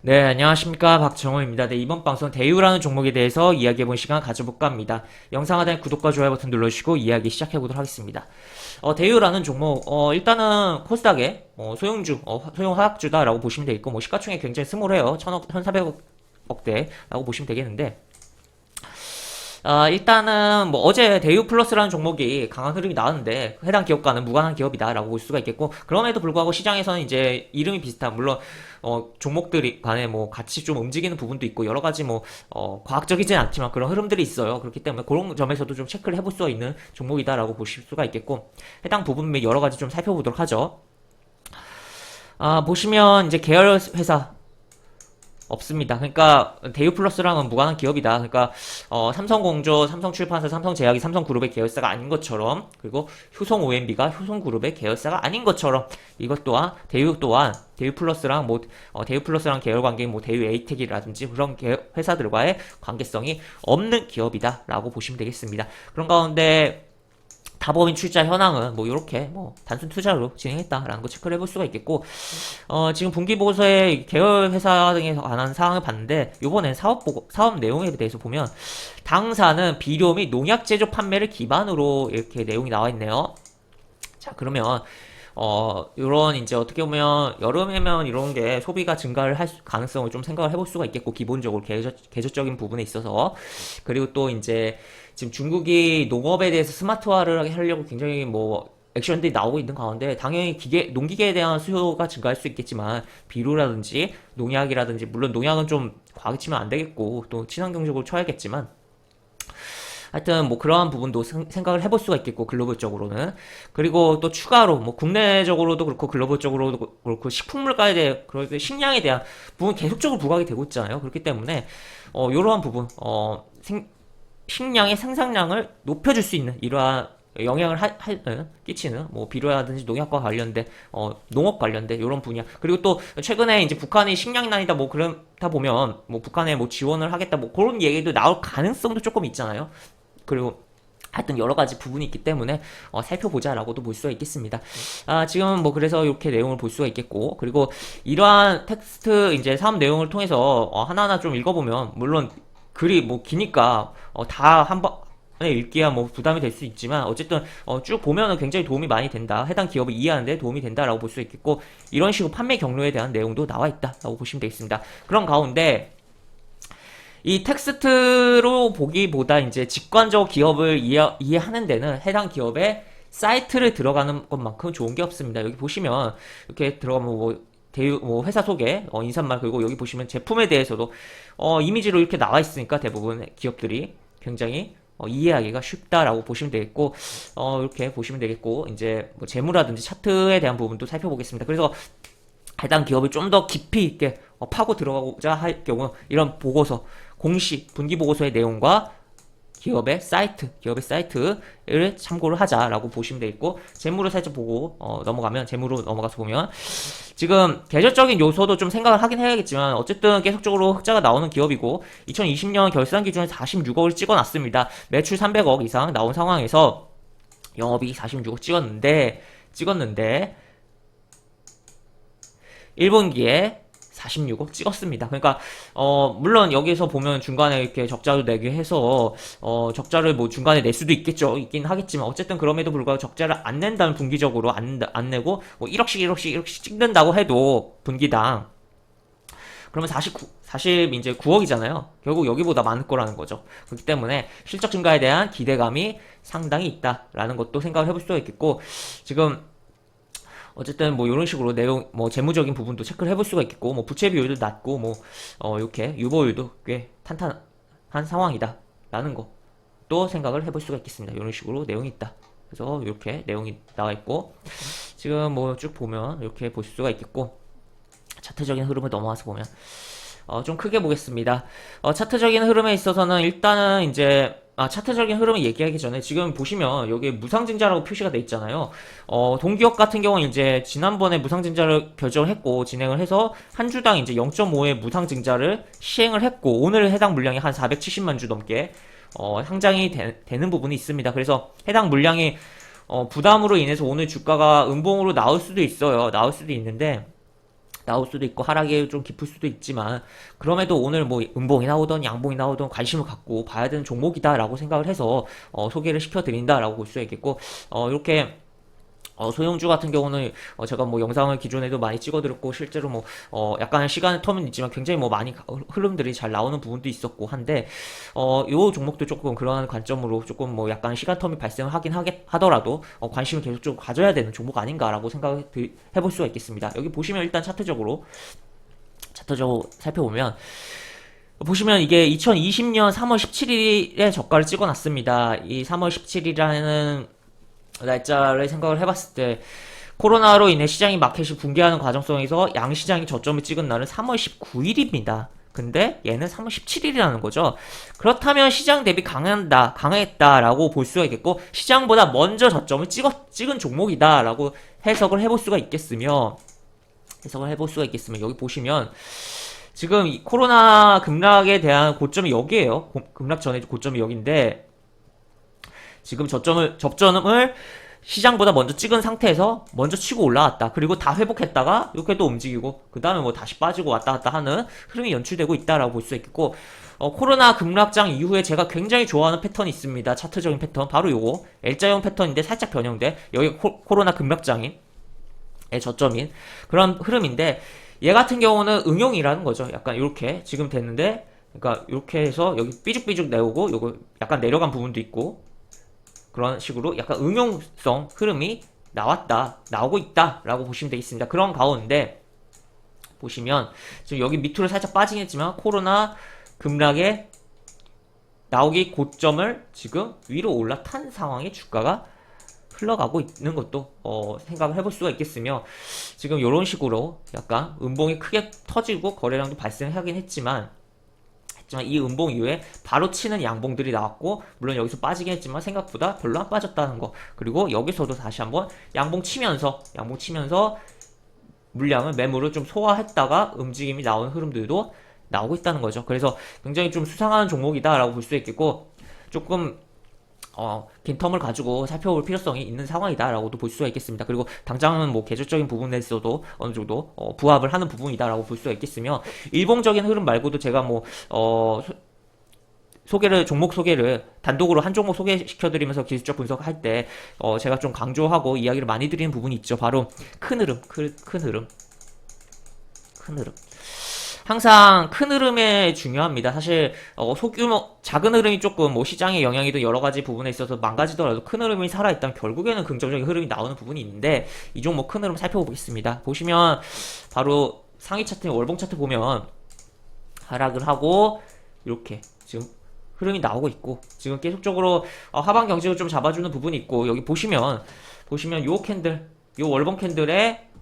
네, 안녕하십니까. 박정호입니다. 네, 이번 방송 대유라는 종목에 대해서 이야기해본 시간 가져볼까 합니다. 영상 하단에 구독과 좋아요 버튼 눌러주시고 이야기 시작해보도록 하겠습니다. 대유라는 종목, 일단은 코스닥의 소형주, 소형화학주다라고 보시면 되겠고, 시가총액 굉장히 스몰해요. 1400억대라고 보시면 되겠는데, 일단은 어제 대유 플러스라는 종목이 강한 흐름이 나왔는데 해당 기업과는 무관한 기업이다라고 볼 수가 있겠고, 그럼에도 불구하고 시장에서는 이제 이름이 비슷한, 물론 종목들이 간에 같이 좀 움직이는 부분도 있고 여러 가지 과학적이진 않지만 그런 흐름들이 있어요. 그렇기 때문에 그런 점에서도 좀 체크를 해볼 수 있는 종목이다라고 보실 수가 있겠고, 해당 부분 및 여러 가지 좀 살펴보도록 하죠. 보시면 이제 계열 회사 없습니다. 그러니까 대유 플러스랑은 무관한 기업이다. 그러니까 삼성공조, 삼성출판사, 삼성제약이 삼성그룹의 계열사가 아닌 것처럼, 그리고 효성 OMB가 효성그룹의 계열사가 아닌 것처럼, 이것 또한 대유 플러스랑 대유 플러스랑 계열 관계인 대유 에이텍이라든지 그런 회사들과의 관계성이 없는 기업이다라고 보시면 되겠습니다. 그런 가운데 다법인 출자 현황은 이렇게 단순 투자로 진행했다라는 거 체크를 해볼 수가 있겠고, 지금 분기 보고서에 계열 회사 등에 관한 사항을 봤는데, 요번에 사업 내용에 대해서 보면 당사는 비료 및 농약 제조 판매를 기반으로 이렇게 내용이 나와 있네요. 자, 그러면 요런 이제 어떻게 보면 여름에면 이런 게 소비가 증가를 할 가능성을 좀 생각을 해볼 수가 있겠고, 기본적으로 계절적인 부분에 있어서. 그리고 또 이제 지금 중국이 농업에 대해서 스마트화를 하려고 굉장히 액션들이 나오고 있는 가운데, 당연히 농기계에 대한 수요가 증가할 수 있겠지만 비료라든지 농약이라든지, 물론 농약은 좀 과하게 치면 안 되겠고 또 친환경적으로 쳐야겠지만, 하여튼 그러한 부분도 생각을 해볼 수가 있겠고, 글로벌적으로는. 그리고 또 추가로 국내적으로도 그렇고 글로벌적으로도 그렇고 식품물가에 대해, 그리고 식량에 대한 부분 계속적으로 부각이 되고 있잖아요. 그렇기 때문에 이러한 부분, 식량의 생산량을 높여줄 수 있는 이러한 영향을 끼치는 비료라든지 농약과 관련된 농업 관련된 이런 분야. 그리고 또 최근에 이제 북한이 식량난이다 그러다 보면 북한에 지원을 하겠다 그런 얘기도 나올 가능성도 조금 있잖아요. 그리고 하여튼 여러 가지 부분이 있기 때문에 살펴보자라고도 볼 수가 있겠습니다. 지금 그래서 이렇게 내용을 볼 수가 있겠고, 그리고 이러한 텍스트 이제 사업 내용을 통해서 하나하나 좀 읽어보면, 물론 글이 기니까 다 한 번에 읽기야 부담이 될 수 있지만, 어쨌든 쭉 보면은 굉장히 도움이 많이 된다. 해당 기업을 이해하는데 도움이 된다라고 볼 수 있겠고, 이런 식으로 판매 경로에 대한 내용도 나와 있다라고 보시면 되겠습니다. 그런 가운데 이 텍스트로 보기보다 이제 직관적 기업을 이해하는 데는 해당 기업의 사이트를 들어가는 것만큼 좋은 게 없습니다. 여기 보시면 이렇게 들어가면 회사 소개, 인사말, 그리고 여기 보시면 제품에 대해서도 이미지로 이렇게 나와 있으니까 대부분 기업들이 굉장히 이해하기가 쉽다라고 보시면 되겠고, 이렇게 보시면 되겠고, 이제 재무라든지 차트에 대한 부분도 살펴보겠습니다. 그래서 해당 기업을 좀 더 깊이 있게 파고 들어가고자 할 경우, 이런 보고서, 공시, 분기 보고서의 내용과 기업의 사이트를 참고를 하자라고 보시면 되겠고, 재무를 살짝 보고 재무로 넘어가서 보면, 지금 계절적인 요소도 좀 생각을 하긴 해야겠지만, 어쨌든 계속적으로 흑자가 나오는 기업이고 2020년 결산 기준에 46억을 찍어놨습니다. 매출 300억 이상 나온 상황에서 영업이익 46억 찍었는데 1분기에 46억 찍었습니다. 그러니까 물론 여기서 보면 중간에 이렇게 적자를 내게 해서 적자를 중간에 낼 수도 있긴 하겠지만, 어쨌든 그럼에도 불구하고 적자를 안 낸다면, 분기적으로 안 내고 1억씩 찍는다고 해도 분기당, 그러면 40 이제 9억이잖아요. 결국 여기보다 많을 거라는 거죠. 그렇기 때문에 실적 증가에 대한 기대감이 상당히 있다라는 것도 생각을 해볼 수가 있겠고, 지금 어쨌든 이런 식으로 내용, 재무적인 부분도 체크를 해볼 수가 있겠고, 부채 비율도 낮고, 이렇게 유보율도 꽤 탄탄한 상황이다 라는 것도 생각을 해볼 수가 있겠습니다. 이런 식으로 내용이 있다. 그래서 이렇게 내용이 나와 있고, 지금 쭉 보면 이렇게 볼 수가 있겠고, 차트적인 흐름을 넘어와서 보면 좀 크게 보겠습니다. 차트적인 흐름에 있어서는 일단은 이제 차트적인 흐름을 얘기하기 전에, 지금 보시면 여기 무상증자라고 표시가 돼 있잖아요. 동기업 같은 경우는 이제 지난번에 무상증자를 결정했고 진행을 해서 한 주당 이제 0.5의 무상증자를 시행을 했고, 오늘 해당 물량이 한 470만 주 넘게 상장이 되는 부분이 있습니다. 그래서 해당 물량이 부담으로 인해서 오늘 주가가 음봉으로 나올 수도 있어요. 나올 수도 있는데, 나올 수도 있고 하락이 좀 깊을 수도 있지만 그럼에도 오늘 뭐 음봉이 나오던 양봉이 나오던 관심을 갖고 봐야 되는 종목이다라고 생각을 해서 소개를 시켜드린다라고 볼 수 있겠고 이렇게 소형주 같은 경우는 제가 뭐 영상을 기존에도 많이 찍어드렸고 실제로 뭐 약간 시간 텀은 있지만 굉장히 뭐 많이 흐름들이 잘 나오는 부분도 있었고 한데 요 종목도 조금 그러한 관점으로 조금 뭐 약간 시간 텀이 발생하긴 하더라도 관심을 계속 좀 가져야 되는 종목 아닌가라고 생각을 해볼 수가 있겠습니다. 여기 보시면 일단 차트적으로 살펴보면 보시면 이게 2020년 3월 17일에 저가를 찍어놨습니다. 이 3월 17일이라는 날짜를 생각을 해봤을 때 코로나로 인해 시장이 마켓이 붕괴하는 과정 속에서 양시장이 저점을 찍은 날은 3월 19일입니다. 근데 얘는 3월 17일이라는 거죠. 그렇다면 시장 대비 강했다라고 볼 수가 있겠고 시장보다 먼저 저점을 찍은 종목이다라고 해석을 해볼 수가 있겠으며 여기 보시면 지금 이 코로나 급락에 대한 고점이 여기에요. 급락 전에 고점이 여기인데 지금 접전을 시장보다 먼저 찍은 상태에서 먼저 치고 올라왔다. 그리고 다 회복했다가 이렇게 또 움직이고 그 다음에 뭐 다시 빠지고 왔다 갔다 하는 흐름이 연출되고 있다라고 볼 수 있겠고 코로나 급락장 이후에 제가 굉장히 좋아하는 패턴이 있습니다. 차트적인 패턴 바로 요거 L자형 패턴인데 살짝 변형돼 여기 코로나 급락장인 저점인 그런 흐름인데 얘 같은 경우는 응용이라는 거죠. 약간 이렇게 지금 됐는데 그러니까 이렇게 해서 여기 삐죽삐죽 내오고 요거 약간 내려간 부분도 있고 그런 식으로 약간 응용성 흐름이 나오고 있다라고 보시면 되겠습니다. 그런 가운데 보시면 지금 여기 밑으로 살짝 빠지긴 했지만 코로나 급락에 나오기 고점을 지금 위로 올라탄 상황에 주가가 흘러가고 있는 것도 생각을 해볼 수가 있겠으며 지금 이런 식으로 약간 음봉이 크게 터지고 거래량도 발생하긴 했지만 이 음봉 이후에 바로 치는 양봉들이 나왔고 물론 여기서 빠지긴 했지만 생각보다 별로 안 빠졌다는 거 그리고 여기서도 다시 한번 양봉 치면서 물량을 매물을 좀 소화했다가 움직임이 나오는 흐름들도 나오고 있다는 거죠. 그래서 굉장히 좀 수상한 종목이다라고 볼 수 있겠고 조금 긴 텀을 가지고 살펴볼 필요성이 있는 상황이다라고도 볼 수가 있겠습니다. 그리고 당장은 뭐 계절적인 부분에서도 어느 정도 부합을 하는 부분이다라고 볼 수가 있겠으며 일봉적인 흐름 말고도 제가 뭐 종목 소개를 단독으로 한 종목 소개시켜드리면서 기술적 분석할 때 제가 좀 강조하고 이야기를 많이 드리는 부분이 있죠. 바로 큰 흐름. 항상 큰 흐름에 중요합니다. 사실 소규모 작은 흐름이 조금 뭐 시장의 영향이든 여러 가지 부분에 있어서 망가지더라도 큰 흐름이 살아있다면 결국에는 긍정적인 흐름이 나오는 부분이 있는데 이 종목 큰 흐름 살펴보겠습니다. 보시면 바로 상위 차트 월봉 차트 보면 하락을 하고 이렇게 지금 흐름이 나오고 있고 지금 계속적으로 하방 경직을 좀 잡아주는 부분이 있고 여기 보시면 요 캔들 요 월봉 캔들의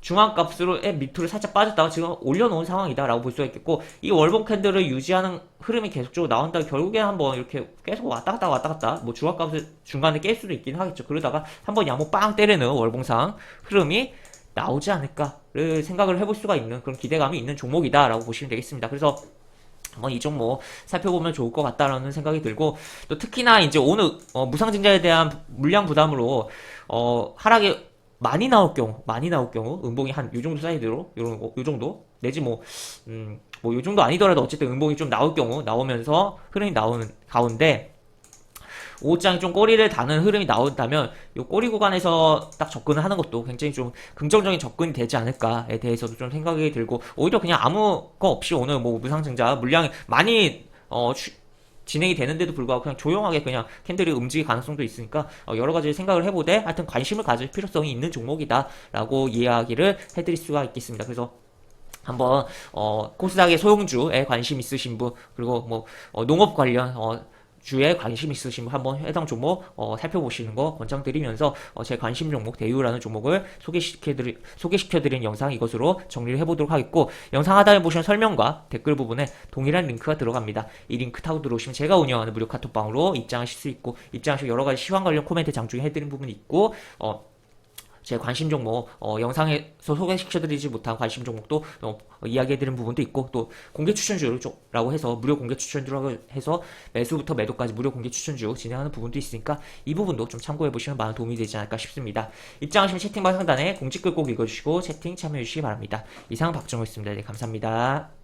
중앙값으로 밑으로 살짝 빠졌다가 지금 올려놓은 상황이다라고 볼 수가 있겠고 이 월봉 캔들을 유지하는 흐름이 계속적으로 나온다면 결국엔 한번 이렇게 계속 왔다 갔다 뭐 중앙값을 중간에 깰 수도 있긴 하겠죠. 그러다가 한번 양봉 빵 때리는 월봉상 흐름이 나오지 않을까를 생각을 해볼 수가 있는 그런 기대감이 있는 종목이다라고 보시면 되겠습니다. 그래서 한번 이 종목 살펴보면 좋을 것 같다라는 생각이 들고 또 특히나 이제 오늘 무상증자에 대한 물량 부담으로 하락이 많이 나올 경우 음봉이 한 요 정도 사이즈로 요 정도 내지 뭐 요 정도 아니더라도 어쨌든 음봉이 좀 나오면서 흐름이 나오는 가운데 오장이 좀 꼬리를 다는 흐름이 나온다면 요 꼬리 구간에서 딱 접근을 하는 것도 굉장히 좀 긍정적인 접근이 되지 않을까에 대해서도 좀 생각이 들고 오히려 그냥 아무 거 없이 오늘 뭐 무상증자 물량이 많이 진행이 되는데도 불구하고 그냥 조용하게 그냥 캔들이 움직일 가능성도 있으니까 여러 가지 생각을 해보되 하여튼 관심을 가질 필요성이 있는 종목이다라고 이야기를 해드릴 수가 있겠습니다. 그래서 한번 코스닥의 소형주에 관심 있으신 분 그리고 뭐 농업 관련 주에 관심 있으신 분 한번 해당 종목 살펴보시는 거 권장드리면서 제 관심 종목 대유라는 종목을 소개시켜드린 영상 이것으로 정리를 해보도록 하겠고 영상 하단에 보시면 설명과 댓글 부분에 동일한 링크가 들어갑니다. 이 링크 타고 들어오시면 제가 운영하는 무료 카톡방으로 입장하실 수 있고 입장하시고 여러가지 시황 관련 코멘트 장중에 해드린 부분이 있고 제 관심 종목 영상에서 소개시켜드리지 못한 관심 종목도 이야기해드린 부분도 있고 또 공개 추천주라고 해서 무료 공개 추천주라고 해서 매수부터 매도까지 무료 공개 추천주 진행하는 부분도 있으니까 이 부분도 좀 참고해보시면 많은 도움이 되지 않을까 싶습니다. 입장하시면 채팅방 상단에 공지글 꼭 읽어주시고 채팅 참여해주시기 바랍니다. 이상 박정호였습니다. 네, 감사합니다.